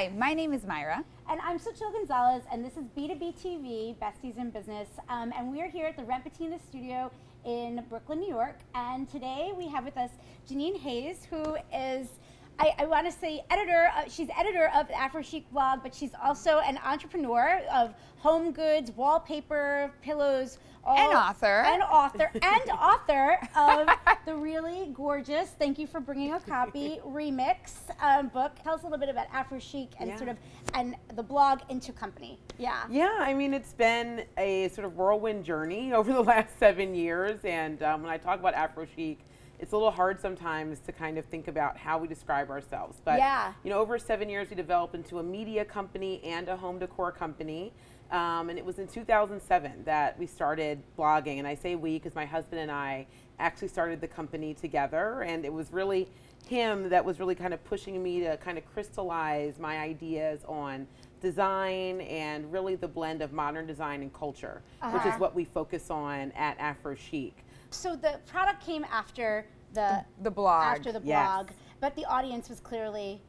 Hi, my name is Myra. And I'm Sochil Gonzalez, and this is B2BTV, Besties in Business. And we're here at the Repentina Studio in Brooklyn, New York. And today we have with us Jeanine Hayes, who is, I want to say, editor. She's editor of the Aphrochic blog, but she's also an entrepreneur of home goods, wallpaper, pillows, And author. And author of the really gorgeous, thank you for bringing a copy, Remix book. Tell us a little bit about Aphrochic and sort of, and the blog into company. Yeah, I mean, it's been a sort of whirlwind journey over the last 7 years. And when I talk about Aphrochic, it's a little hard sometimes to kind of think about how we describe ourselves. But, you know, over 7 years, we developed into a media company and a home decor company. And it was in 2007 that we started blogging. And I say we because my husband and I actually started the company together. And it was really him that was really kind of pushing me to kind of crystallize my ideas on design and really the blend of modern design and culture, which is what we focus on at Aphrochic. So the product came after the blog. After the blog, but the audience was clearly...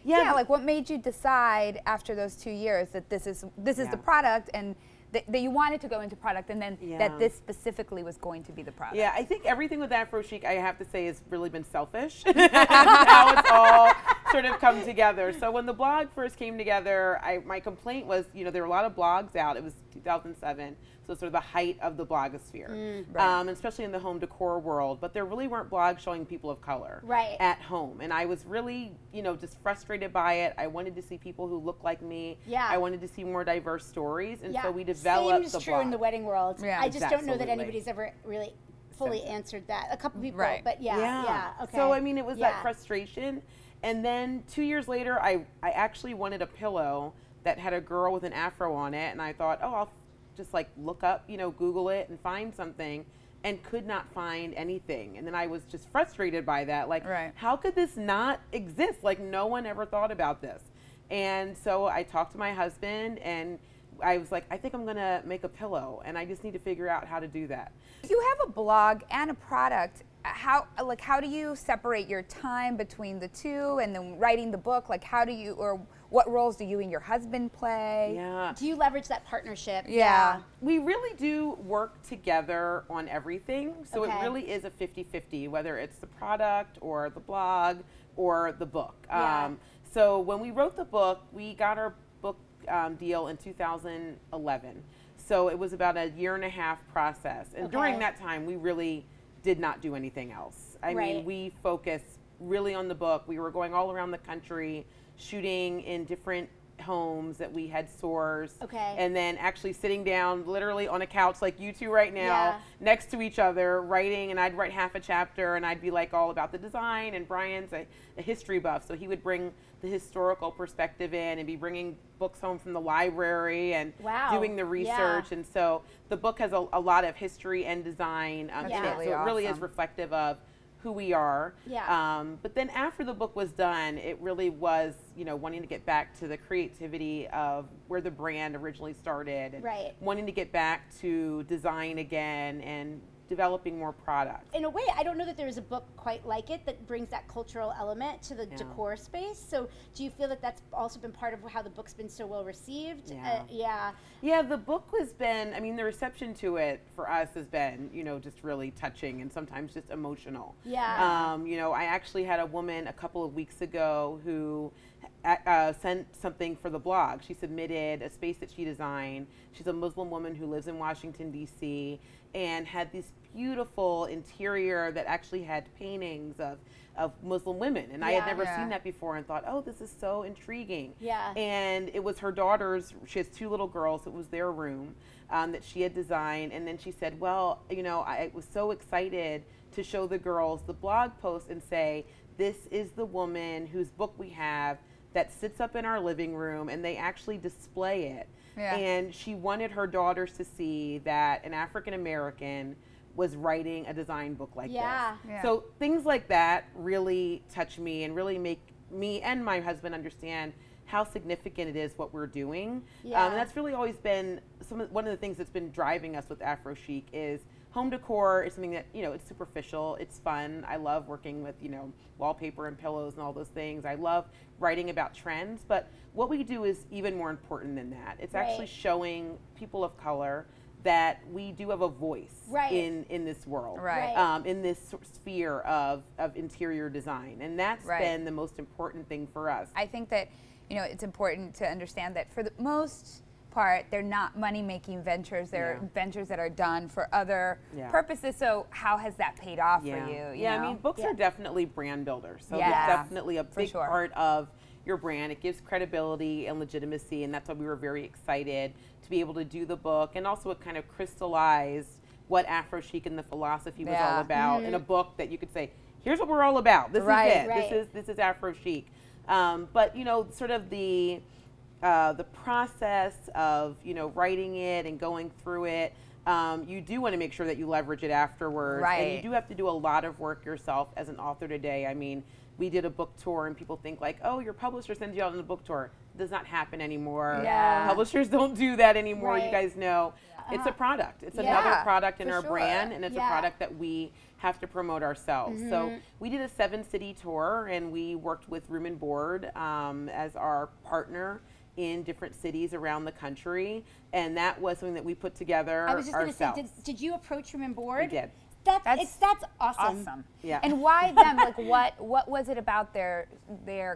Yeah, like what made you decide after those 2 years that this is the product, and that you wanted to go into product, and then that this specifically was going to be the product? Yeah, I think everything with Aphrochic, I have to say, has really been selfish. How it's all sort of come together. So when the blog first came together, my complaint was, you know, there were a lot of blogs out. It was 2007. So sort of the height of the blogosphere, especially in the home decor world. But there really weren't blogs showing people of color at home. And I was really, you know, just frustrated by it. I wanted to see people who look like me. I wanted to see more diverse stories. And so we developed the blog. Same is true in the wedding world. I just don't know that Absolutely. anybody's ever really fully answered that. A couple people, but okay. So, I mean, it was that frustration. And then 2 years later, I actually wanted a pillow that had a girl with an afro on it. And I thought, oh, I'll just like look up, you know, Google it and find something, and could not find anything. And then I was just frustrated by that. Like, how could this not exist? Like, no one ever thought about this. And so I talked to my husband, and I was like, I think I'm gonna make a pillow, and I just need to figure out how to do that. You have a blog and a product. How do you separate your time between the two, and then writing the book? Like, how do you, or what roles do you and your husband play? Do you leverage that partnership? We really do work together on everything. So it really is a 50-50, whether it's the product or the blog or the book. So when we wrote the book, we got our book deal in 2011. So it was about a 1.5 year process. And during that time, we really did not do anything else. I mean, we focused really on the book. We were going all around the country, shooting in different homes that we had sourced, and then actually sitting down literally on a couch like you two right now next to each other writing. And I'd write half a chapter, and I'd be like all about the design, and Brian's a history buff, so he would bring the historical perspective in and be bringing books home from the library and doing the research. And so the book has a lot of history and design in it, so it really is reflective of who we are. But then after the book was done, it really was, you know, wanting to get back to the creativity of where the brand originally started, and wanting to get back to design again and developing more products. In a way, I don't know that there's a book quite like it that brings that cultural element to the decor space. So do you feel that that's also been part of how the book's been so well received? Yeah, the book has been, I mean, the reception to it for us has been, you know, just really touching and sometimes just emotional. You know, I actually had a woman a couple of weeks ago who sent something for the blog. She submitted a space that she designed. She's a Muslim woman who lives in Washington, D.C., and had this beautiful interior that actually had paintings of Muslim women. And I had never seen that before, and thought, oh, this is so intriguing. And it was her daughter's, she has 2 little girls, it was their room that she had designed. And then she said, well, you know, I was so excited to show the girls the blog post and say, this is the woman whose book we have that sits up in our living room, and they actually display it. And she wanted her daughters to see that an African American was writing a design book like this. So things like that really touch me and really make me and my husband understand how significant it is what we're doing. And that's really always been one of the things that's been driving us with Aphrochic is home decor is something that, it's superficial, it's fun. I love working with, wallpaper and pillows and all those things. I love writing about trends, but what we do is even more important than that. It's actually showing people of color that we do have a voice in this world, in this sphere of interior design. And that's been the most important thing for us. I think that, it's important to understand that for the most part, they're not money-making ventures. They're ventures that are done for other purposes. So how has that paid off for you? Yeah, I mean, books are definitely brand builders. So it's definitely a big part of your brand. It gives credibility and legitimacy, and that's why we were very excited to be able to do the book. And also it kind of crystallized what Aphrochic and the philosophy was all about in a book that you could say, here's what we're all about. This is it. This is Aphrochic. But sort of the process of writing it and going through it, you do want to make sure that you leverage it afterwards, and you do have to do a lot of work yourself as an author today. I mean, we did a book tour and people think like, oh, your publisher sends you out on a book tour. It does not happen anymore. Publishers don't do that anymore. You guys know. It's a product. It's another product in our brand, and it's a product that we have to promote ourselves. So we did a 7-city tour, and we worked with Room and Board as our partner in different cities around the country, and that was something that we put together ourselves. I was just going to say, did you approach Room and Board? We did. That's awesome. Yeah. And why them? Like, what was it about their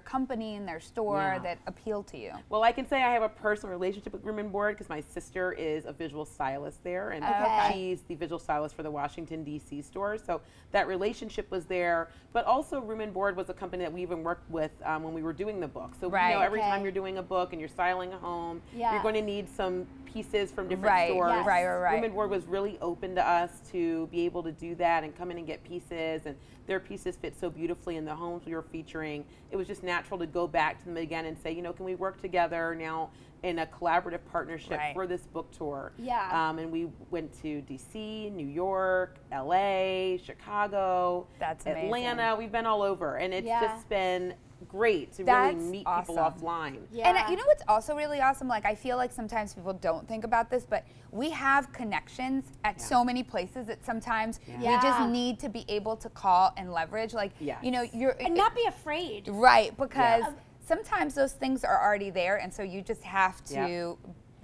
company and their store that appealed to you? Well, I can say I have a personal relationship with Room and Board because my sister is a visual stylist there, and she's the visual stylist for the Washington, D.C. store. So that relationship was there. But also, Room and Board was a company that we even worked with when we were doing the book. So every time you're doing a book and you're styling a home, you're going to need some pieces from different stores. Room and Board was really open to us to be able to do that and come in and get pieces, and their pieces fit so beautifully in the homes we were featuring. It was just natural to go back to them again and say, can we work together now in a collaborative partnership for this book tour? And we went to DC, New York, LA, Chicago, Atlanta. We've been all over, and it's just been great to really meet people offline. And you know what's also really awesome? Like, I feel like sometimes people don't think about this, but we have connections at so many places that sometimes we just need to be able to call and leverage. Like, and not be afraid. Right, because sometimes those things are already there, and so you just have to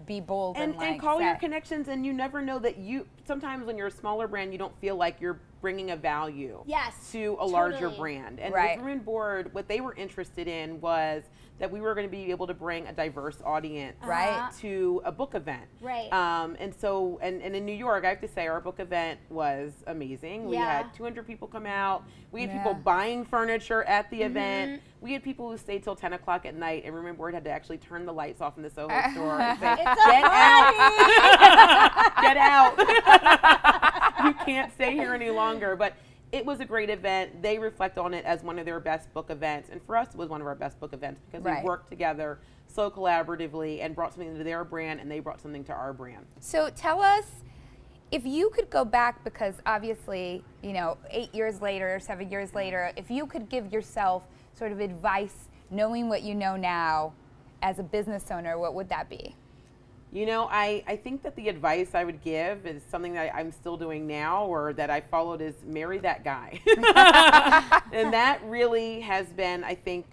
be bold and call your connections. And you never know that sometimes when you're a smaller brand, you don't feel like you're bringing a value to a larger brand. And with Room and Board, what they were interested in was that we were going to be able to bring a diverse audience to a book event. And so, and in New York, I have to say, our book event was amazing. We had 200 people come out. We had people buying furniture at the event. We had people who stayed till 10 o'clock at night, and Room and Board had to actually turn the lights off in the Soho store and say, get out. Get out. You can't stay here any longer. But it was a great event. They reflect on it as one of their best book events. And for us, it was one of our best book events because we worked together so collaboratively and brought something to their brand, and they brought something to our brand. So tell us, if you could go back, because obviously, 8 years later, 7 years later, if you could give yourself sort of advice, knowing what you know now as a business owner, what would that be? I think that the advice I would give is something that I'm still doing now, or that I followed, is marry that guy. And that really has been, I think,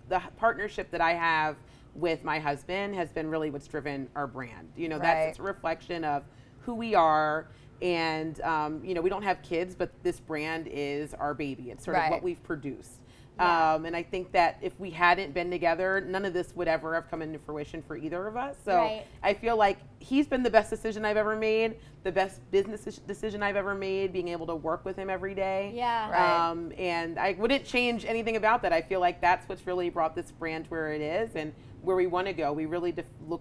the partnership that I have with my husband has been really what's driven our brand. That's a reflection of who we are. And, we don't have kids, but this brand is our baby. It's sort of what we've produced. And I think that if we hadn't been together, none of this would ever have come into fruition for either of us. So I feel like he's been the best decision I've ever made, the best business decision I've ever made, being able to work with him every day. And I wouldn't change anything about that. I feel like that's what's really brought this brand where it is and where we want to go. We really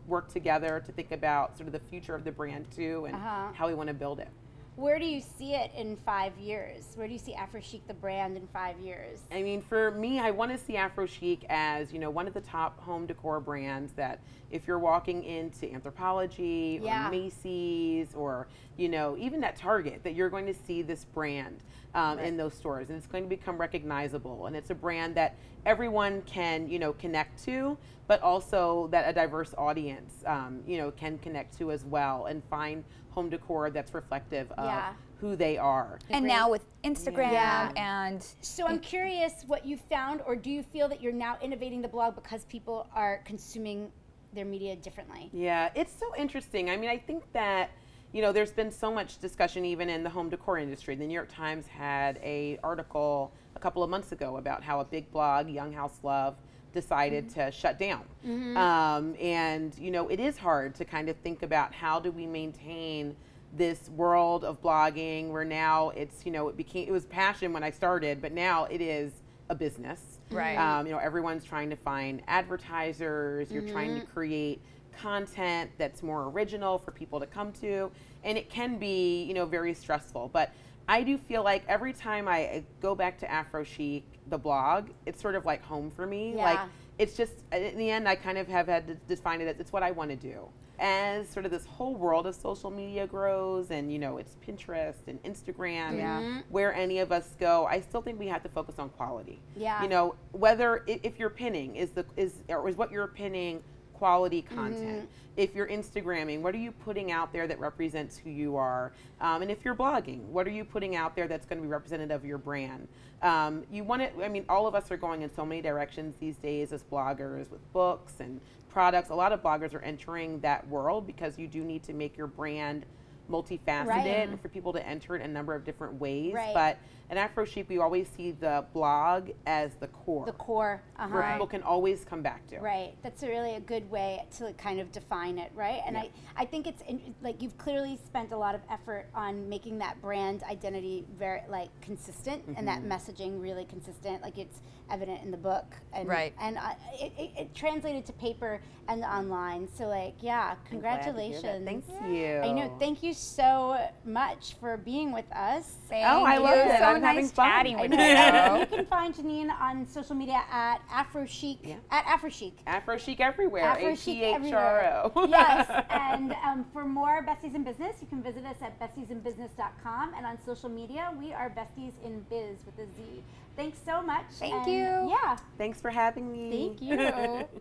work together to think about sort of the future of the brand too, and how we want to build it. Where do you see it in 5 years? Where do you see Aphrochic, the brand, in 5 years? I mean, for me, I want to see Aphrochic as, one of the top home decor brands that if you're walking into Anthropologie or Macy's or, even at Target, that you're going to see this brand in those stores, and it's going to become recognizable. And it's a brand that everyone can, connect to, but also that a diverse audience, can connect to as well and find home decor that's reflective of who they are. And now with Instagram Yeah. and So I'm curious what you found, or do you feel that you're now innovating the blog because people are consuming their media differently? Yeah, it's so interesting. I mean, I think that, you know, there's been so much discussion even in the home decor industry. The New York Times had an article a couple of months ago about how a big blog, Young House Love, decided to shut down. And, you know, it is hard to kind of think about how do we maintain this world of blogging where now it's, you know, it was passion when I started, but now it is a business. Right. You know, everyone's trying to find advertisers, you're trying to create content that's more original for people to come to, and it can be, you know, very stressful. But I do feel like every time I go back to Aphrochic, the blog, it's sort of like home for me. Yeah. Like, it's just, in the end, I kind of have had to define it as it's what I want to do. As sort of this whole world of social media grows, and, you know, it's Pinterest and Instagram, and where any of us go, I still think we have to focus on quality. Yeah. You know, whether if you're pinning, is what you're pinning quality content. If you're Instagramming, what are you putting out there that represents who you are? And if you're blogging, what are you putting out there that's going to be representative of your brand? You want it, I mean, all of us are going in so many directions these days as bloggers with books and products. A lot of bloggers are entering that world because you do need to make your brand multifaceted for people to enter it in a number of different ways. But at Aphrochic, we always see the blog as the core. The core, where people can always come back to. Right, that's really a good way to kind of define it, right? And I think it's like you've clearly spent a lot of effort on making that brand identity very like consistent and that messaging really consistent. Like it's evident in the book, and and it translated to paper and online. So like, yeah, congratulations. Thank you. I know. Thank you so much for being with us. I love it. So I'm having nice fun. chatting with You you. can find Jeanine on social media at Aphrochic. At Aphrochic. Aphrochic everywhere. Aphrochic APHRO. Yes, and for more Besties in Business, you can visit us at bestiesinbusiness.com, and on social media, we are Besties in Biz with a Z. Thanks so much. Thank you. Yeah. Thanks for having me. Thank you.